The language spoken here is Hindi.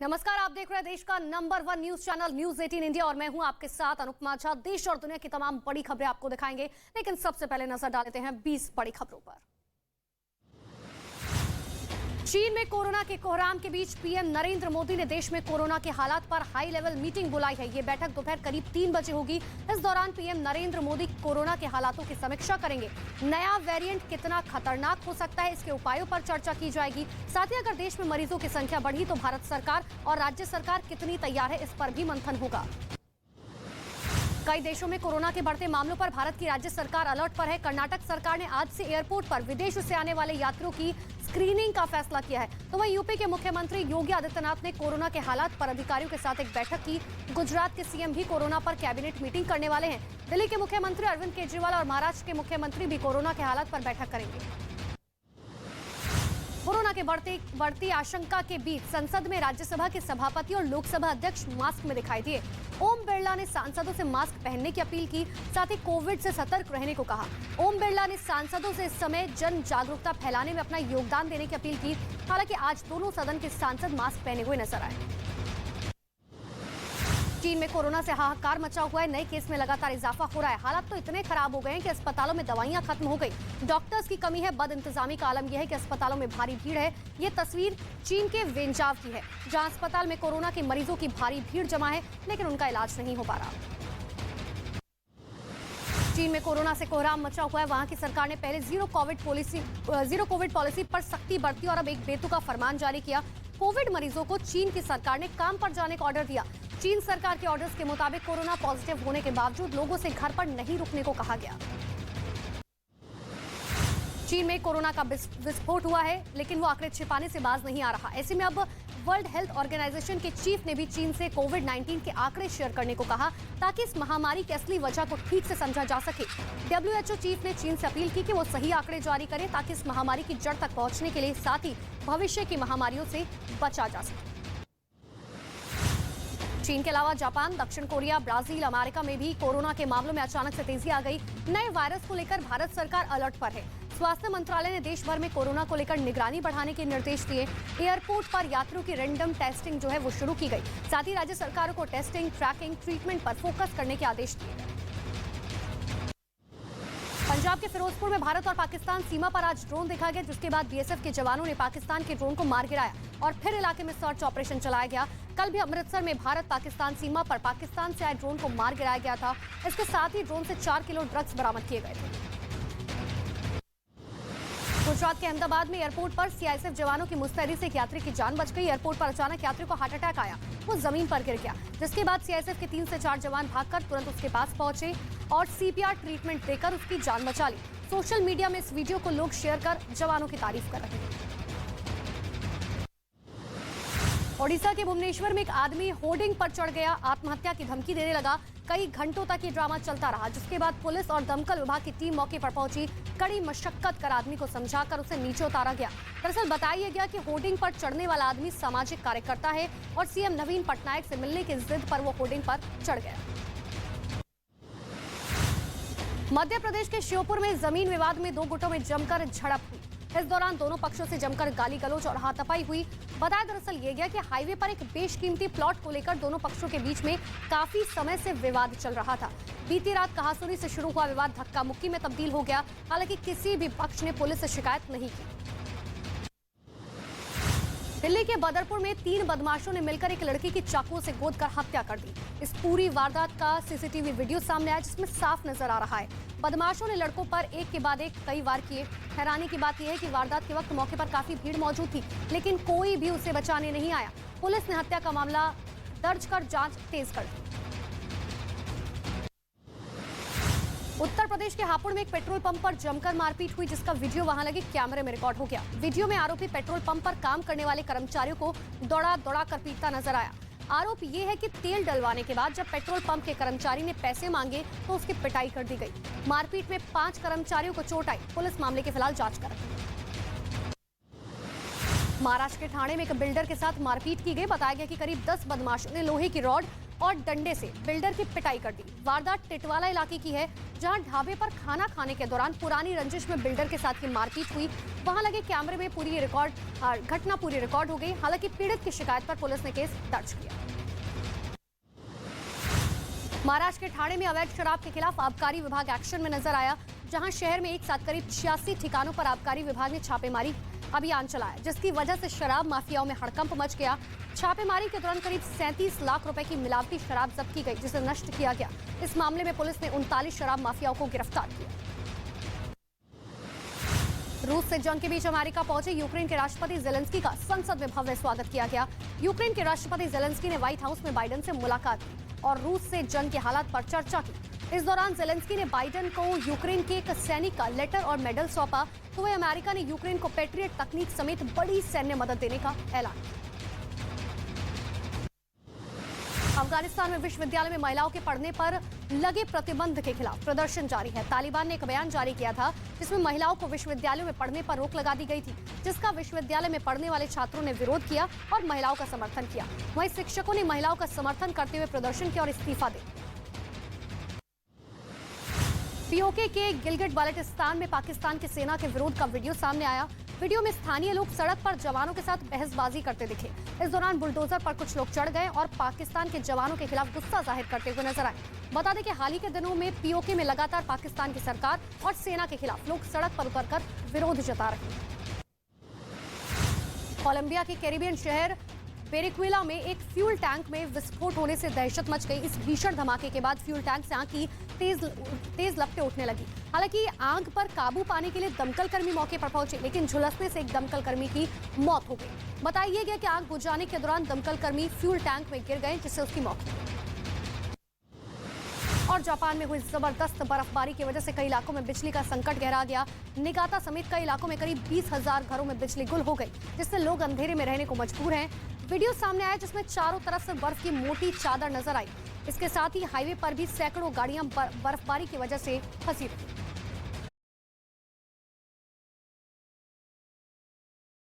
नमस्कार, आप देख रहे हैं देश का number 1 news channel news 18 India और मैं हूं आपके साथ अनुपमा झा। देश और दुनिया की तमाम बड़ी खबरें आपको दिखाएंगे, लेकिन सबसे पहले नजर डालते हैं 20 बड़ी खबरों पर। चीन में कोरोना के कोहराम के बीच पीएम नरेंद्र मोदी ने देश में कोरोना के हालात पर हाई लेवल मीटिंग बुलाई है। ये बैठक दोपहर करीब 3 बजे होगी। इस दौरान पीएम नरेंद्र मोदी कोरोना के हालातों की समीक्षा करेंगे। नया वेरिएंट कितना खतरनाक हो सकता है, इसके उपायों पर चर्चा की जाएगी। साथ ही अगर देश में मरीजों की संख्या बढ़ी तो भारत सरकार और राज्य सरकार कितनी तैयार है, इस पर भी मंथन होगा। कई देशों में कोरोना के बढ़ते मामलों पर भारत की राज्य सरकार अलर्ट पर है। कर्नाटक सरकार ने आज से एयरपोर्ट पर विदेश से आने वाले यात्रियों की स्क्रीनिंग का फैसला किया है। तो वहीं यूपी के मुख्यमंत्री योगी आदित्यनाथ ने कोरोना के हालात पर अधिकारियों के साथ एक बैठक की। गुजरात के सीएम भी कोरोना पर कैबिनेट मीटिंग करने वाले हैं। दिल्ली के मुख्यमंत्री अरविंद केजरीवाल और महाराष्ट्र के मुख्यमंत्री भी कोरोना के हालात पर बैठक करेंगे। कोरोना के बढ़ती आशंका के बीच संसद में राज्यसभा के सभापति और लोकसभा अध्यक्ष मास्क में दिखाई दिए। ओम बिरला ने सांसदों से मास्क पहनने की अपील की, साथ ही कोविड से सतर्क रहने को कहा। ओम बिरला ने सांसदों से इस समय जन जागरूकता फैलाने में अपना योगदान देने की अपील की। हालांकि आज दोनों सदन के सांसद मास्क पहने हुए नजर आए। चीन में कोरोना से हाहाकार मचा हुआ है। नए केस में लगातार इजाफा हो रहा है। हालात तो इतने खराब हो गए हैं कि अस्पतालों में दवाइयां खत्म हो गई। डॉक्टर्स की कमी है। बद इंतजामी का आलम यह है कि अस्पतालों में भारी भीड़ है। ये तस्वीर चीन के वेंजाव की है, जहां अस्पताल में कोरोना के मरीजों की भारी भीड़ जमा है, लेकिन उनका इलाज नहीं हो पा रहा। चीन में कोरोना से कोहराम मचा हुआ है। वहां की सरकार ने पहले जीरो कोविड पॉलिसी पर सख्ती बरती और अब एक बेतुका फरमान जारी किया। कोविड मरीजों को चीन की सरकार ने काम पर जाने का ऑर्डर दिया। चीन सरकार के ऑर्डर्स के मुताबिक कोरोना पॉजिटिव होने के बावजूद लोगों से घर पर नहीं रुकने को कहा गया। चीन में कोरोना का विस्फोट हुआ है, लेकिन वो आंकड़े छिपाने से बाज नहीं आ रहा। ऐसे में अब वर्ल्ड हेल्थ ऑर्गेनाइजेशन के चीफ ने भी चीन से कोविड-19 के आंकड़े शेयर करने को कहा, ताकि इस महामारी की असली वजह को ठीक से समझा जा सके। WHO चीफ ने चीन से अपील की कि वो सही आंकड़े जारी करे, ताकि इस महामारी की जड़ तक पहुंचने के लिए, साथ ही भविष्य की महामारियों से बचा जा सके। चीन के अलावा जापान, दक्षिण कोरिया, ब्राजील, अमेरिका में भी कोरोना के मामलों में अचानक से तेजी आ गई। नए वायरस को लेकर भारत सरकार अलर्ट पर है। स्वास्थ्य मंत्रालय ने देश भर में कोरोना को लेकर निगरानी बढ़ाने के निर्देश दिए। एयरपोर्ट पर यात्रियों की रैंडम टेस्टिंग जो है वो शुरू की गई। साथ ही राज्य सरकारों को टेस्टिंग, ट्रैकिंग, ट्रीटमेंट पर फोकस करने के आदेश दिए। पंजाब के फिरोजपुर में भारत और पाकिस्तान सीमा पर आज ड्रोन देखा गया, जिसके बाद बीएसएफ के जवानों ने पाकिस्तान के ड्रोन को मार गिराया और फिर इलाके में सर्च ऑपरेशन चलाया गया। कल भी अमृतसर में भारत पाकिस्तान सीमा पर पाकिस्तान से आए ड्रोन को मार गिराया गया था। इसके साथ ही ड्रोन से 4 किलो ड्रग्स बरामद किए गए थे। गुजरात के अहमदाबाद में एयरपोर्ट पर सीआईएसएफ जवानों की मुस्तैदी से एक यात्री की जान बच गई। एयरपोर्ट पर अचानक यात्री को हार्ट अटैक आया, वो जमीन पर गिर गया, जिसके बाद सीआईएसएफ के 3 से 4 जवान भागकर तुरंत उसके पास पहुंचे और सीपीआर ट्रीटमेंट देकर उसकी जान बचा ली। सोशल मीडिया में इस वीडियो को लोग शेयर कर जवानों की तारीफ कर रहे हैं। ओडिशा के भुवनेश्वर में एक आदमी होर्डिंग पर चढ़ गया, आत्महत्या की धमकी देने लगा। कई घंटों तक ये ड्रामा चलता रहा, जिसके बाद पुलिस और दमकल विभाग की टीम मौके पर पहुंची। कड़ी मशक्कत कर आदमी को समझाकर उसे नीचे उतारा गया। दरअसल बताया गया कि होर्डिंग पर चढ़ने वाला आदमी सामाजिक कार्यकर्ता है और सीएम नवीन पटनायक से मिलने की जिद पर वो होर्डिंग पर चढ़ गया। मध्य प्रदेश के श्योपुर में जमीन विवाद में 2 गुटों में जमकर झड़प हुई। इस दौरान दोनों पक्षों से जमकर गाली गलौज और हाथापाई हुई। बताया दरअसल ये गया कि हाईवे पर एक बेशकीमती प्लॉट को लेकर दोनों पक्षों के बीच में काफी समय से विवाद चल रहा था। बीती रात कहासुनी से शुरू हुआ विवाद धक्का मुक्की में तब्दील हो गया। हालांकि किसी भी पक्ष ने पुलिस से शिकायत नहीं की। दिल्ली के बदरपुर में 3 बदमाशों ने मिलकर एक लड़की की चाकू से गोद कर हत्या कर दी। इस पूरी वारदात का सीसीटीवी वीडियो सामने आया, जिसमें साफ नजर आ रहा है बदमाशों ने लड़कों पर एक के बाद एक कई वार किए। हैरानी की बात यह है कि वारदात के वक्त मौके पर काफी भीड़ मौजूद थी, लेकिन कोई भी उसे बचाने नहीं आया। पुलिस ने हत्या का मामला दर्ज कर जांच तेज कर दी। उत्तर प्रदेश के हापुड़ में एक पेट्रोल पंप पर जमकर मारपीट हुई, जिसका वीडियो वहां लगे कैमरे में रिकॉर्ड हो गया। वीडियो में आरोपी पेट्रोल पंप पर काम करने वाले कर्मचारियों को दौड़ा दौड़ा कर पीटता नजर आया। आरोप ये है कि तेल डलवाने के बाद जब पेट्रोल पंप के कर्मचारी ने पैसे मांगे तो उसकी पिटाई कर दी गई। मारपीट में 5 कर्मचारियों को चोट आई। पुलिस मामले की फिलहाल जांच कर रही है। महाराष्ट्र के ठाणे में एक बिल्डर के साथ मारपीट की गई। बताया गया कि करीब 10 बदमाशों ने लोहे की रॉड और डंडे से बिल्डर की पिटाई कर दी। वारदात टिटवाला इलाके की है, जहां ढाबे पर खाना खाने के दौरान पुरानी रंजिश में बिल्डर के साथ की मारपीट हुई। वहां लगे कैमरे में घटना पूरी रिकॉर्ड हो गई। हालांकि पीड़ित की शिकायत पर पुलिस ने केस दर्ज किया। महाराष्ट्र के ठाणे में अवैध शराब के खिलाफ आबकारी विभाग एक्शन में नजर आया, जहां शहर में एक साथ करीब 86 ठिकानों पर आबकारी विभाग ने छापेमारी अभियान चलाया, जिसकी वजह से शराब माफियाओं में हड़कंप मच गया। छापेमारी के दौरान करीब 37 लाख रुपए की मिलावटी शराब जब्त की गई, जिसे नष्ट किया गया। इस मामले में पुलिस ने 39 शराब माफियाओं को गिरफ्तार किया। रूस से जंग के बीच अमेरिका पहुंचे यूक्रेन के राष्ट्रपति जेलेंस्की का संसद में भव्य स्वागत किया गया। यूक्रेन के राष्ट्रपति जेलेंस्की ने व्हाइट हाउस में बाइडेन से मुलाकात की और रूस से जंग के हालात पर चर्चा की। इस दौरान जेलेंस्की ने बाइडेन को यूक्रेन के एक सैनिक का लेटर और मेडल सौंपा, तो वह अमेरिका ने यूक्रेन को पैट्रियट तकनीक समेत बड़ी सैन्य मदद देने का ऐलान किया। अफगानिस्तान में विश्वविद्यालय में महिलाओं के पढ़ने पर लगे प्रतिबंध के खिलाफ प्रदर्शन जारी है। तालिबान ने एक बयान जारी किया था, जिसमें महिलाओं को विश्वविद्यालयों में पढ़ने पर रोक लगा दी गई थी, जिसका विश्वविद्यालय में पढ़ने वाले छात्रों ने विरोध किया और महिलाओं का समर्थन किया। वहीं शिक्षकों ने महिलाओं का समर्थन करते हुए प्रदर्शन किया और इस्तीफा दिया। पीओके के गिलगिट बाल्टिस्तान में पाकिस्तान की सेना के विरोध का वीडियो सामने आया। वीडियो में स्थानीय लोग सड़क पर जवानों के साथ बहसबाजी करते दिखे। इस दौरान बुलडोजर पर कुछ लोग चढ़ गए और पाकिस्तान के जवानों के खिलाफ गुस्सा जाहिर करते हुए नजर आए। बता दें कि हाल ही के दिनों में पीओके में लगातार पाकिस्तान की सरकार और सेना के खिलाफ लोग सड़क पर उतरकर विरोध जता रहे हैं। कोलंबिया के कैरिबियन शहर पेरिक्विला में एक फ्यूल टैंक में विस्फोट होने से दहशत मच गई। इस भीषण धमाके के बाद फ्यूल टैंक से आग की तेज लपटें उठने लगी। हालांकि आग पर काबू पाने के लिए दमकल कर्मी मौके पर पहुंचे, लेकिन झुलसने से एक दमकल कर्मी की मौत हो गई। बताया गया कि आग बुझाने के दौरान दमकल कर्मी फ्यूल टैंक में गिर गए, जिससे उसकी मौत हो गई। और जापान में हुई जबरदस्त बर्फबारी की वजह से कई इलाकों में बिजली का संकट गहरा गया। निगाता समेत कई इलाकों में करीब 20,000 घरों में बिजली गुल हो गई, जिससे लोग अंधेरे में रहने को मजबूर हैं। वीडियो सामने आया जिसमें चारों तरफ से बर्फ की मोटी चादर नजर आई। इसके साथ ही हाईवे पर भी सैकड़ों गाड़ियां बर्फबारी की वजह से फंसी रही।